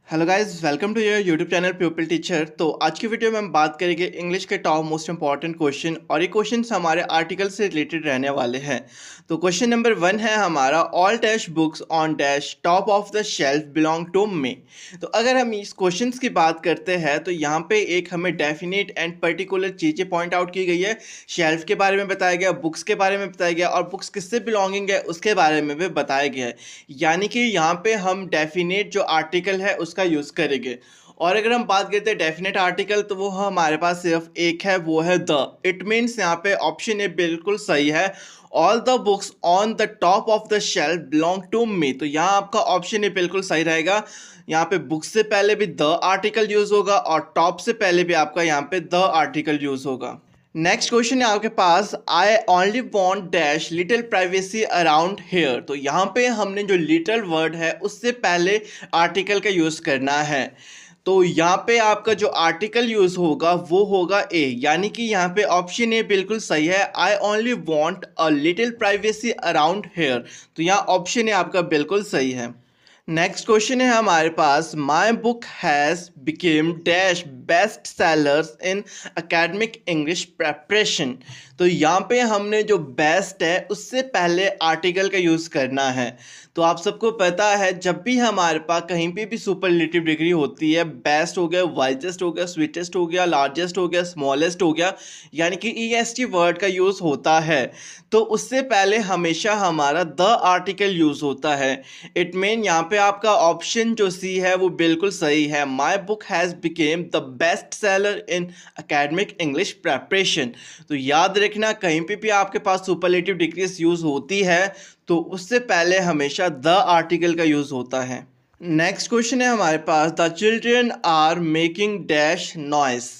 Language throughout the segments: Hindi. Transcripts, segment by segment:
Hello guys, welcome to your YouTube channel pupil teacher. तो आज की वीडियो में हम बात करेंगे इंग्लिश के टॉप मोस्ट इंपॉर्टेंट क्वेश्चन, और ये क्वेश्चन हमारे आर्टिकल से रिलेटेड रहने वाले हैं। तो क्वेश्चन नंबर 1 है हमारा, all dash books on dash top of the shelf belong to me. तो अगर हम इस क्वेश्चन की बात करते हैं तो यहाँ पे एक हमें डेफिनेट एंड पर्टिकुलर चीज़ें पॉइंट आउट की गई है। शेल्फ के बारे में बताया गया, बुक्स के बारे में बताया गया, और बुक्स किससे बिलोंगिंग है उसके बारे में भी बताया गया है। यानी कि यहाँ पे हम डेफिनेट जो आर्टिकल है उसका यूज़ करेंगे। और अगर हम बात करते हैं डेफिनेट आर्टिकल, तो वो हमारे पास सिर्फ एक है, वो है द। इट मीन्स यहाँ पे ऑप्शन ए बिल्कुल सही है। All the books on the top of the shelf belong to me. तो यहाँ आपका ऑप्शन ए बिल्कुल सही रहेगा। यहाँ पे बुक्स से पहले भी द आर्टिकल यूज होगा और टॉप से पहले भी आपका यहाँ पे द आर्टिकल यूज होगा। नेक्स्ट क्वेश्चन है आपके पास, I only want dash little privacy around here. तो यहाँ पे हमने जो लिटिल वर्ड है उससे पहले आर्टिकल का यूज़ करना है। तो यहाँ पे आपका जो आर्टिकल यूज़ होगा वो होगा ए, यानी कि यहाँ पे ऑप्शन ए बिल्कुल सही है। आई only want a little privacy around here. तो यहाँ ऑप्शन ए आपका बिल्कुल सही है। नेक्स्ट क्वेश्चन है हमारे पास, my book has became dash best sellers in academic English preparation. तो यहाँ पे हमने जो बेस्ट है उससे पहले आर्टिकल का यूज़ करना है। तो आप सबको पता है, जब भी हमारे पास कहीं पे भी सुपरलेटिव डिग्री होती है, बेस्ट हो गया, वाइजेस्ट हो गया, स्वीटेस्ट हो गया, लार्जेस्ट हो गया, स्मॉलेस्ट हो गया, यानी कि EST वर्ड का यूज़ होता है, तो उससे पहले हमेशा हमारा द आर्टिकल यूज़ होता है। इट मीन यहाँ पे आपका ऑप्शन जो सी है वो बिल्कुल सही है। माई book has became the best seller in academic English preparation. तो याद रखना, कहीं पे भी आपके पास सुपरलेटिव डिग्रीज यूज़ होती है तो उससे पहले हमेशा द आर्टिकल का यूज़ होता है। नेक्स्ट क्वेश्चन है हमारे पास, the children are making dash noise.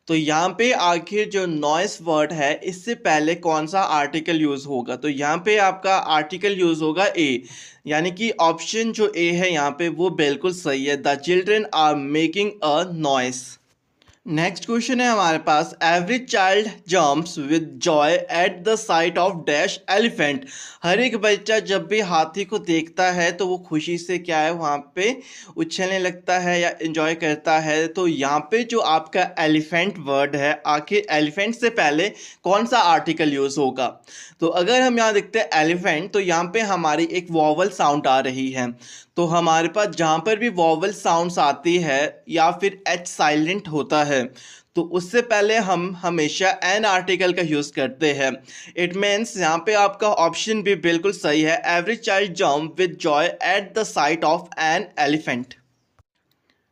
तो यहाँ पे आखिर जो नॉइस वर्ड है इससे पहले कौन सा आर्टिकल यूज़ होगा। तो यहाँ पे आपका आर्टिकल यूज़ होगा ए, यानी कि ऑप्शन जो ए है यहाँ पे वो बिल्कुल सही है। The children are making a noise. Next question है हमारे पास, every child jumps with joy at the sight of dash elephant. हर एक बच्चा जब भी हाथी को देखता है तो वो खुशी से क्या है, वहाँ पे उछलने लगता है या एंजॉय करता है। तो यहाँ पे जो आपका एलिफेंट वर्ड है, आखिर एलिफेंट से पहले कौन सा आर्टिकल यूज़ होगा। तो अगर हम यहाँ देखते हैं एलिफेंट, तो यहाँ पे हमारी एक वॉवल साउंड आ रही है। तो हमारे पास जहाँ पर भी वॉवल साउंड्स आती है या फिर एच साइलेंट होता है, तो उससे पहले हम हमेशा एन आर्टिकल का यूज़ करते हैं। इट मीन्स यहाँ पे आपका ऑप्शन भी बिल्कुल सही है। Every child jump with joy at the sight of an elephant.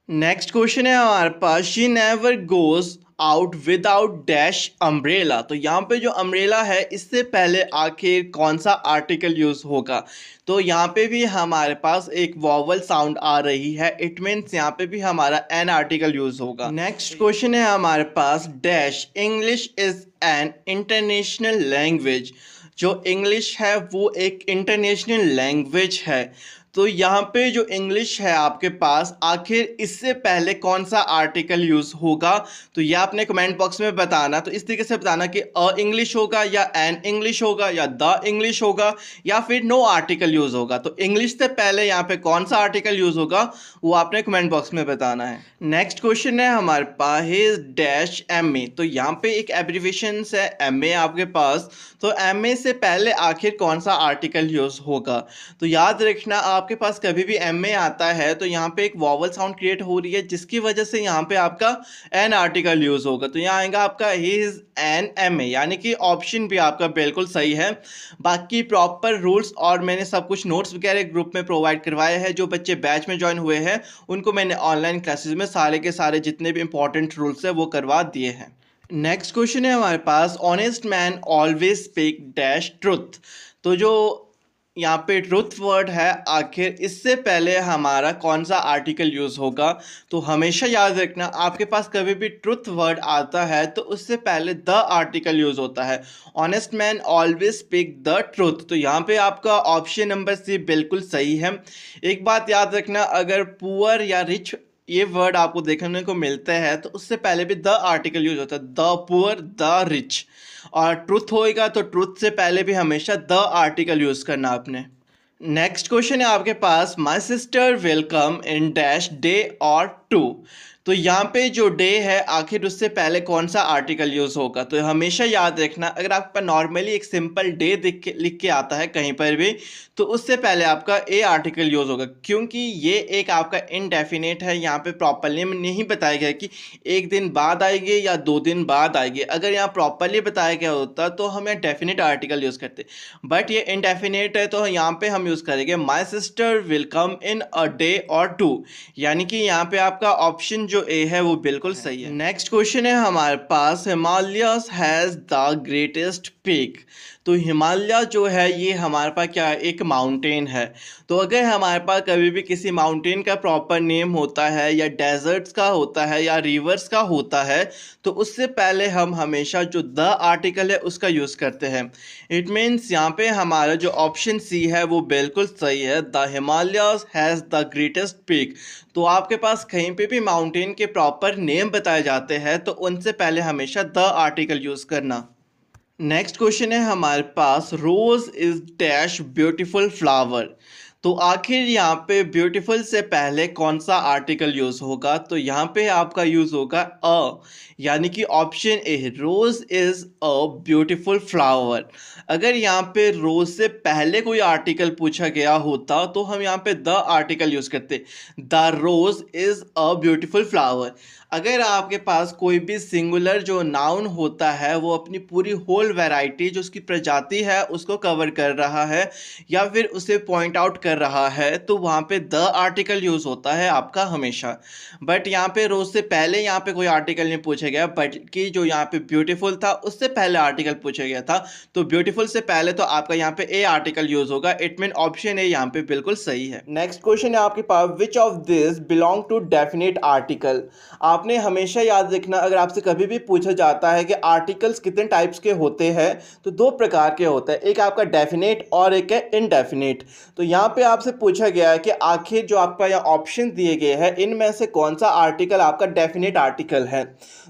Next question है हमारे पास, she never goes out without dash umbrella. तो यहाँ पे जो अम्ब्रेला है इससे पहले आखिर कौन सा आर्टिकल यूज़ होगा। तो यहाँ पे भी हमारे पास एक वॉवल साउंड आ रही है। इट मीन्स यहाँ पे भी हमारा एन आर्टिकल यूज़ होगा। नेक्स्ट क्वेश्चन है हमारे पास, dash English is an international language. जो इंग्लिश है वो एक इंटरनेशनल लैंग्वेज है। तो यहाँ पे जो इंग्लिश है आपके पास, आखिर इससे पहले कौन सा आर्टिकल यूज़ होगा। तो ये आपने कमेंट बॉक्स में बताना। तो इस तरीके से बताना कि अ इंग्लिश होगा या एन इंग्लिश होगा या द इंग्लिश होगा या फिर नो आर्टिकल यूज़ होगा। तो इंग्लिश से पहले यहाँ पे कौन सा आर्टिकल यूज़ होगा वो आपने कमेंट बॉक्स में बताना है। नेक्स्ट क्वेश्चन है हमारे पास, हिज डैश MA। तो यहाँ पे एक एब्रीविएशन है MA आपके पास। तो MA से पहले आखिर कौन सा आर्टिकल यूज़ होगा। तो याद रखना, आपके पास कभी भी MA आता है तो यहाँ पे एक वॉवल साउंड क्रिएट हो रही है, जिसकी वजह से यहाँ पे आपका एन आर्टिकल यूज़ होगा। तो यहाँ आएगा आपका हिज एन MA, यानी कि ऑप्शन भी आपका बिल्कुल सही है। बाकी प्रॉपर रूल्स और मैंने सब कुछ नोट्स वगैरह ग्रुप में प्रोवाइड करवाए हैं। जो बच्चे बैच में ज्वाइन हुए हैं उनको मैंने ऑनलाइन क्लासेस में सारे के सारे जितने भी इंपॉर्टेंट रूल्स है वो करवा दिए हैं। नेक्स्ट क्वेश्चन है हमारे पास, honest man always speak dash truth. तो जो यहाँ पे ट्रुथ वर्ड है, आखिर इससे पहले हमारा कौन सा आर्टिकल यूज़ होगा। तो हमेशा याद रखना, आपके पास कभी भी ट्रुथ वर्ड आता है तो उससे पहले द आर्टिकल यूज़ होता है। Honest man always speak the truth. तो यहाँ पे आपका ऑप्शन नंबर सी बिल्कुल सही है। एक बात याद रखना, अगर पुअर या रिच ये वर्ड आपको देखने को मिलते हैं तो उससे पहले भी द आर्टिकल यूज होता है, द पुअर, द रिच। और ट्रुथ होएगा तो ट्रुथ से पहले भी हमेशा द आर्टिकल यूज करना आपने। नेक्स्ट क्वेश्चन है आपके पास, my sister will come in dash day or two. तो यहाँ पे जो डे है आखिर उससे पहले कौन सा आर्टिकल यूज होगा। तो हमेशा याद रखना, अगर आपका नॉर्मली एक सिंपल डे लिख के आता है कहीं पर भी, तो उससे पहले आपका ए आर्टिकल यूज होगा, क्योंकि ये एक आपका इनडेफिनेट है। यहाँ पे प्रॉपरली नहीं बताया गया कि एक दिन बाद आएगी या 2 दिन बाद आएगी। अगर यहाँ प्रॉपरली बताया गया होता तो हम यहाँ डेफिनेट आर्टिकल यूज करते, बट ये इनडेफिनेट है तो यहाँ पे हम यूज करेंगे माई sister will come in a day or to, यानी कि यहाँ पे आपका ऑप्शन जो ए है वो बिल्कुल सही है। नेक्स्ट क्वेश्चन है हमारे पास, Himalayas has the greatest peak. तो हिमालय जो है ये हमारे पास क्या है, एक माउंटेन है। तो अगर हमारे पास कभी भी किसी माउंटेन का प्रॉपर नेम होता है या डेजर्ट्स का होता है या रिवर्स का होता है, तो उससे पहले हम हमेशा जो द आर्टिकल है उसका यूज़ करते हैं। इट मीन्स यहाँ पे हमारा जो ऑप्शन सी है वो बिल्कुल सही है, the Himalayas has the greatest peak. तो आपके पास कहीं पे भी माउंटेन के प्रॉपर नेम बताए जाते हैं तो उनसे पहले हमेशा द आर्टिकल यूज़ करना। नेक्स्ट क्वेश्चन है हमारे पास, रोज इज डैश ब्यूटीफुल फ्लावर। तो आखिर यहाँ पे ब्यूटीफुल से पहले कौन सा आर्टिकल यूज होगा। तो यहाँ पे आपका यूज होगा अ, यानी कि option A, rose is a beautiful flower. अगर यहाँ पे रोज से पहले कोई आर्टिकल पूछा गया होता तो हम यहाँ पे द आर्टिकल यूज करते, the rose is a beautiful flower. अगर आपके पास कोई भी सिंगुलर जो नाउन होता है वो अपनी पूरी होल वैरायटी जो उसकी प्रजाति है उसको कवर कर रहा है या फिर उसे पॉइंट आउट कर रहा है, तो वहाँ पे द आर्टिकल यूज़ होता है आपका हमेशा। बट यहाँ पे रोज से पहले यहाँ पे कोई आर्टिकल नहीं पूछा गया, बल्कि जो यहाँ पे ब्यूटीफुल था उससे पहले आर्टिकल पूछा गया था। तो ब्यूटीफुल से पहले तो आपका यहाँ पे ए आर्टिकल यूज़ होगा। इट मीन ऑप्शन ए यहाँ पे बिल्कुल सही है। नेक्स्ट क्वेश्चन है आपके पास, which of this belong to definite article. आपने हमेशा याद रखना, अगर आपसे कभी भी पूछा जाता है कि आर्टिकल्स कितने टाइप्स के होते हैं, तो 2 प्रकार के होते हैं, एक आपका डेफिनेट और एक है इनडेफिनेट। तो यहाँ पे आपसे पूछा गया है कि आखिर जो आपका यहाँ ऑप्शन दिए गए हैं इनमें से कौन सा आर्टिकल आपका डेफिनेट आर्टिकल है।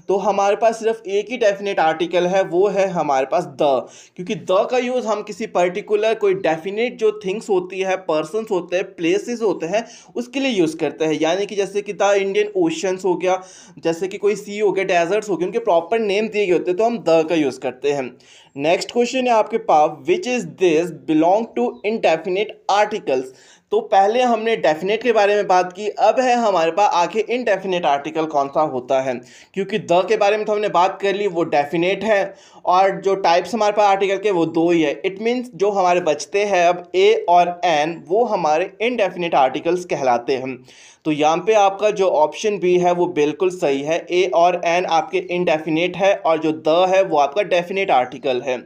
तो हमारे पास सिर्फ एक ही डेफिनेट आर्टिकल है, वो है हमारे पास द, क्योंकि द का यूज़ हम किसी पर्टिकुलर कोई डेफिनेट जो थिंग्स होती है, पर्सन्स होते हैं, प्लेसेस होते हैं, उसके लिए यूज़ करते हैं। यानी कि जैसे कि द इंडियन ओशंस हो गया, जैसे कि कोई सी हो गया, डेजर्ट्स हो गए, उनके प्रॉपर नेम दिए गए होते हैं तो हम द का यूज़ करते हैं। नेक्स्ट क्वेश्चन है आपके पास, which is this belong to indefinite articles. तो पहले हमने डेफिनेट के बारे में बात की, अब है हमारे पास आखिर इनडेफिनेट आर्टिकल कौन सा होता है। क्योंकि द के बारे में तो हमने बात कर ली, वो डेफिनेट है, और जो टाइप्स हमारे पास आर्टिकल के वो 2 ही है। इट मीन्स जो हमारे बचते हैं अब ए और एन, वो हमारे इनडेफिनेट आर्टिकल्स कहलाते हैं। तो यहाँ पे आपका जो ऑप्शन बी है वो बिल्कुल सही है, ए और एन आपके इनडेफिनेट है और जो द है वो आपका डेफिनेट आर्टिकल है।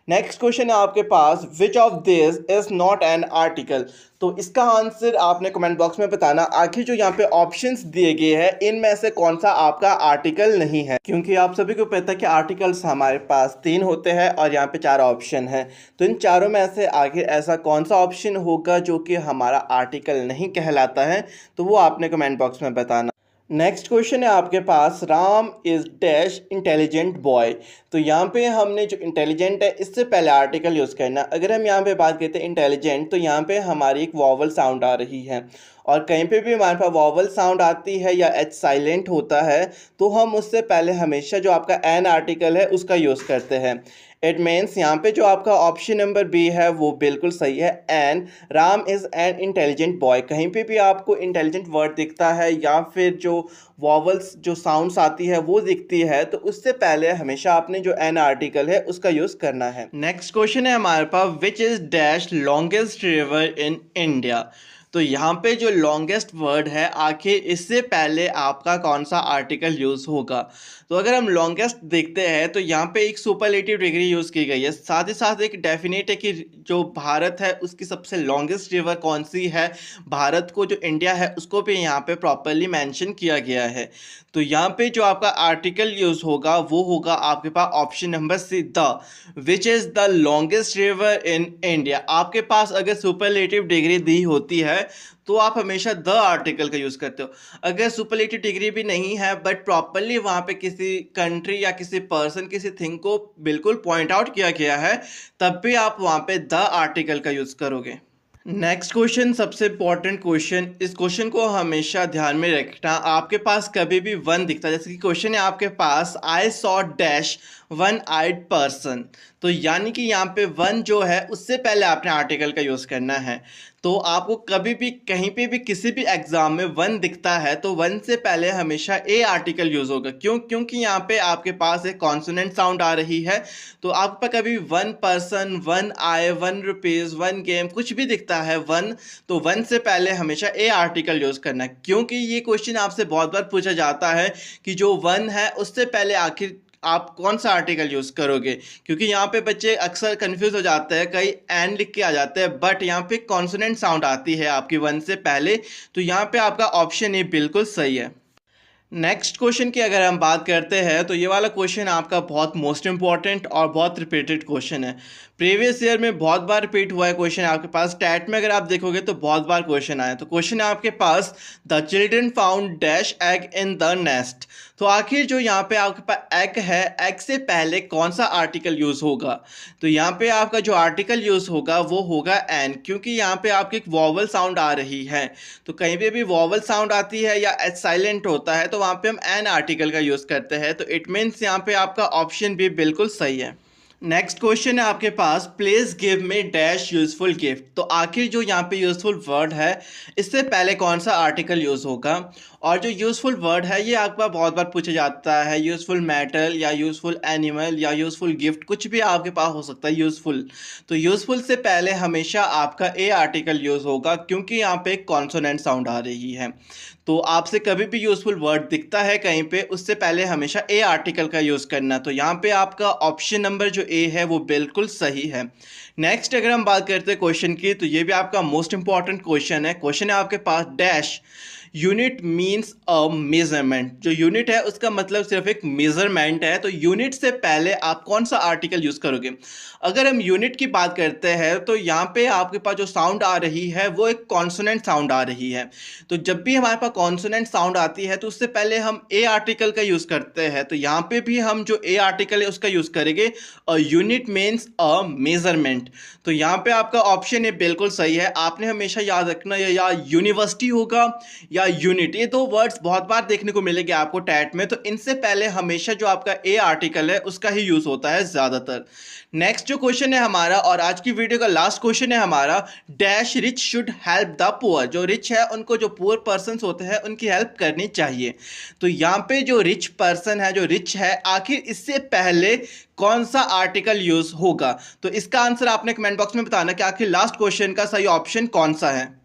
नेक्स्ट क्वेश्चन है आपके पास, which of this is not an article. तो इसका आंसर आपने कमेंट बॉक्स में बताना। आखिर जो यहाँ पे ऑप्शंस दिए गए हैं इनमें से कौन सा आपका आर्टिकल नहीं है, क्योंकि आप सभी को पता है कि आर्टिकल्स हमारे पास 3 होते हैं और यहाँ पे 4 ऑप्शन है। तो इन चारों में से आखिर ऐसा कौन सा ऑप्शन होगा जो कि हमारा आर्टिकल नहीं कहलाता है, तो वो आपने कमेंट बॉक्स में बताना। नेक्स्ट क्वेश्चन है आपके पास, Ram is dash intelligent boy. तो यहाँ पे हमने जो इंटेलिजेंट है इससे पहले आर्टिकल यूज़ करना। अगर हम यहाँ पे बात करते हैं इंटेलिजेंट, तो यहाँ पे हमारी एक वॉवल साउंड आ रही है, और कहीं पे भी हमारे पास वॉवल साउंड आती है या एच साइलेंट होता है तो हम उससे पहले हमेशा जो आपका एन आर्टिकल है उसका यूज़ करते हैं। इट मीन्स यहाँ पे जो आपका ऑप्शन नंबर बी है वो बिल्कुल सही है, an, Ram is an intelligent boy. कहीं पे भी आपको इंटेलिजेंट वर्ड दिखता है या फिर जो वॉवल्स जो साउंड्स आती है वो दिखती है, तो उससे पहले हमेशा आपने जो एन आर्टिकल है उसका यूज़ करना है। नेक्स्ट क्वेश्चन है हमारे पास, which is dash longest river in India. तो यहाँ पे जो लॉन्गेस्ट वर्ड है आखिर इससे पहले आपका कौन सा आर्टिकल यूज़ होगा। तो अगर हम लॉन्गेस्ट देखते हैं तो यहाँ पे एक सुपरलेटिव डिग्री यूज़ की गई है, साथ ही साथ एक डेफिनेट है कि जो भारत है उसकी सबसे लॉन्गेस्ट रिवर कौन सी है, भारत को जो इंडिया है उसको भी यहाँ पे प्रॉपरली मेंशन किया गया है। तो यहाँ पे जो आपका आर्टिकल यूज़ होगा वो होगा आपके पास option number C, the, which is the longest river in India. आपके पास अगर सुपरलेटिव डिग्री दी होती है तो आप हमेशा द आर्टिकल का यूज़ करते हो। अगर सुपरलेटिव डिग्री भी नहीं है बट प्रॉपरली वहाँ पे किसी कंट्री या किसी पर्सन, किसी थिंग को बिल्कुल पॉइंट आउट किया गया है, तब भी आप वहाँ पे द आर्टिकल का यूज़ करोगे। नेक्स्ट क्वेश्चन सबसे इम्पोर्टेंट क्वेश्चन। इस क्वेश्चन को हमेशा ध्यान में रखना। आपके पास कभी भी वन दिखता है, जैसे कि क्वेश्चन है आपके पास I saw dash one eyed person, तो यानी कि यहाँ पे वन जो है उससे पहले आपने आर्टिकल का यूज़ करना है। तो आपको कभी भी कहीं पे भी किसी भी एग्जाम में वन दिखता है तो वन से पहले हमेशा ए आर्टिकल यूज़ होगा। क्यों? क्योंकि यहाँ पे आपके पास एक कॉन्सोनेंट साउंड आ रही है। तो आप पे कभी वन पर्सन, वन आई, वन रुपीज़, वन गेम कुछ भी दिखता है वन, तो वन से पहले हमेशा ए आर्टिकल यूज़ करना है। क्योंकि ये क्वेश्चन आपसे बहुत बार पूछा जाता है कि जो वन है उससे पहले आखिर आप कौन सा आर्टिकल यूज़ करोगे। क्योंकि यहाँ पे बच्चे अक्सर कंफ्यूज हो जाते हैं, कई एन लिख के आ जाते हैं, बट यहाँ पे कॉन्सोनेंट साउंड आती है आपकी वन से पहले। तो यहाँ पे आपका ऑप्शन ए बिल्कुल सही है। नेक्स्ट क्वेश्चन की अगर हम बात करते हैं तो ये वाला क्वेश्चन आपका बहुत मोस्ट इंपॉर्टेंट और बहुत रिपीटेड क्वेश्चन है। प्रीवियस ईयर में बहुत बार रिपीट हुआ है क्वेश्चन आपके पास। टैट में अगर आप देखोगे तो बहुत बार क्वेश्चन आया। तो क्वेश्चन है आपके पास the children found dash egg in the nest. तो आखिर जो यहाँ पे आपके पास एग है, एग से पहले कौन सा आर्टिकल यूज़ होगा। तो यहाँ पे आपका जो आर्टिकल यूज़ होगा वो होगा एन, क्योंकि यहाँ पे आपकी एक वॉवल साउंड आ रही है। तो कहीं पे भी वॉवल साउंड आती है या एच साइलेंट होता है तो वहाँ पे हम एन आर्टिकल का यूज़ करते हैं। तो इट मीन्स यहाँ पे आपका ऑप्शन भी बिल्कुल सही है। नेक्स्ट क्वेश्चन है आपके पास please give me dash useful gift. तो आखिर जो यहाँ पे यूजफुल वर्ड है इससे पहले कौन सा आर्टिकल यूज़ होगा। और जो यूजफुल वर्ड है ये आपका बहुत बार पूछा जाता है, यूजफुल मेटल या यूजफुल एनिमल या यूजफुल गिफ्ट, कुछ भी आपके पास हो सकता है यूजफुल। तो यूजफुल से पहले हमेशा आपका ए आर्टिकल यूज़ होगा, क्योंकि यहाँ पे एक कॉन्सोनेंट साउंड आ रही है। तो आपसे कभी भी यूजफुल वर्ड दिखता है कहीं पे, उससे पहले हमेशा ए आर्टिकल का यूज़ करना। तो यहाँ पे आपका ऑप्शन नंबर जो ए है वो बिल्कुल सही है। नेक्स्ट अगर हम बात करते हैं क्वेश्चन की, तो ये भी आपका मोस्ट इंपॉर्टेंट क्वेश्चन है। क्वेश्चन है आपके पास dash unit means a measurement. जो यूनिट है उसका मतलब सिर्फ एक मेजरमेंट है। तो यूनिट से पहले आप कौन सा आर्टिकल यूज़ करोगे। अगर हम यूनिट की बात करते हैं तो यहाँ पे आपके पास जो साउंड आ रही है वो एक कॉन्सोनेंट साउंड आ रही है। तो जब भी हमारे पास कॉन्सोनेंट साउंड आती है तो उससे पहले हम ए आर्टिकल का यूज़ करते हैं। तो यहाँ पे भी हम जो ए आर्टिकल है उसका यूज़ करेंगे। A unit means a measurement. तो यहाँ पे आपका ऑप्शन ए बिल्कुल सही है। आपने हमेशा याद रखना या यूनिवर्सिटी होगा या यूनिट, ये दो वर्ड्स बहुत बार देखने को मिलेंगे आपको टैट में। तो इनसे पहले हमेशा जो आपका ए आर्टिकल है उसका ही यूज होता है ज्यादातर। नेक्स्ट जो क्वेश्चन है हमारा और आज की वीडियो का लास्ट क्वेश्चन है हमारा dash rich should help the poor. जो रिच है उनको जो पुअर पर्सन होते हैं उनकी हेल्प करनी चाहिए। तो यहाँ पे जो रिच पर्सन है, जो रिच है, आखिर इससे पहले कौन सा आर्टिकल यूज होगा। तो इसका आंसर आपने कमेंट बॉक्स में बताना कि आखिर लास्ट क्वेश्चन का सही ऑप्शन कौन सा है।